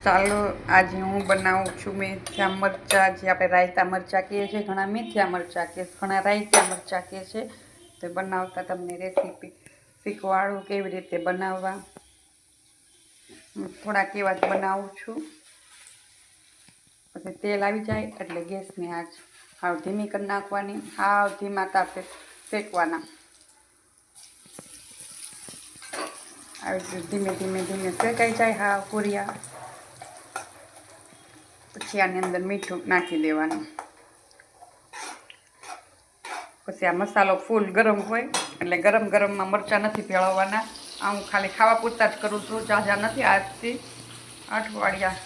ચાલો આજે હું બનાવું છું મેથિયા મરચાં, જે આપણે રાયતા મરચાં કહીએ છીએ. ઘણા મેથિયા મરચાં કહે છે, ઘણા રાયતા મરચાં કહે છે. તો બનાવતા તમને રેસીપી શીખવાડું કેવી રીતે બનાવવા. થોડાક એવા જ બનાવું છું. પછી તેલ આવી જાય એટલે ગેસની આંચ હાવ ધીમી કરી નાખવાની. હાવ ધીમા તાપે શેકવાના. આવી રીતે ધીમે ધીમે ધીમે શેકાઈ જાય હાવ પૂરિયા. પછી આની અંદર મીઠું નાખી દેવાનું. પછી આ મસાલો ફૂલ ગરમ હોય એટલે ગરમ ગરમમાં મરચાં નથી ભેળવવાના. આ હું ખાલી ખાવા પૂરતા જ કરું છું, ઝાઝા નથી. આજથી અઠવાડિયા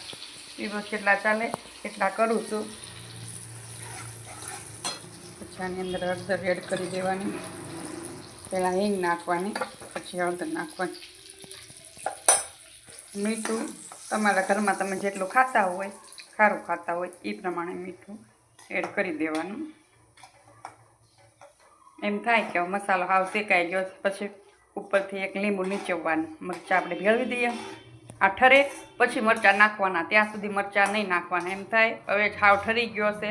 દિવસ જેટલા ચાલે એટલા કરું છું. પછી આની અંદર હળદર એડ કરી દેવાની. પહેલાં હિંગ નાખવાની, પછી હળદર નાખવાની. મીઠું તમારા ઘરમાં તમે જેટલું ખાતા હોય, ખારું ખાતા હોય એ પ્રમાણે મીઠું એડ કરી દેવાનું. એમ થાય કે મસાલો હાવ શેકાઈ ગયો, પછી ઉપરથી એક લીંબુ નીચોવવાનું. મરચાં આપણે ભેળવી દઈએ, આ ઠરે પછી મરચાં નાખવાના. ત્યાં સુધી મરચાં નહીં નાખવાના. એમ થાય હવે હાવ ઠરી ગયો છે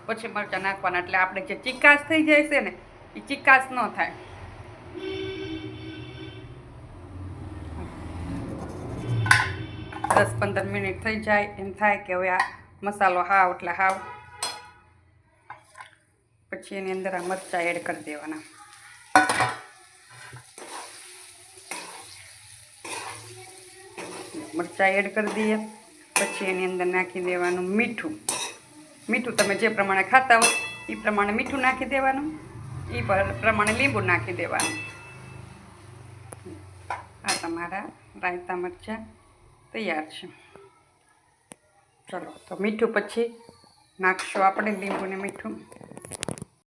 પછી મરચાં નાખવાના. એટલે આપણે જે ચીકાશ થઈ જાય છે ને એ ચીકાશ ન થાય. 10-15 મિનિટ થઈ જાય એમ થાય કે હવે આ મસાલો હાવ એટલે હાવ. પછી એની અંદર આ મરચાં એડ કરી દેવાના. મરચાં એડ કરી દઈએ પછી એની અંદર નાખી દેવાનું મીઠું. મીઠું તમે જે પ્રમાણે ખાતા હોય એ પ્રમાણે મીઠું નાખી દેવાનું. એ પ્રમાણે લીંબુ નાખી દેવાનું. આ તમારા રાયતા મરચાં તૈયાર છે. ચલો તો મીઠું પછી નાખશું આપણે, લીંબુ ને મીઠું.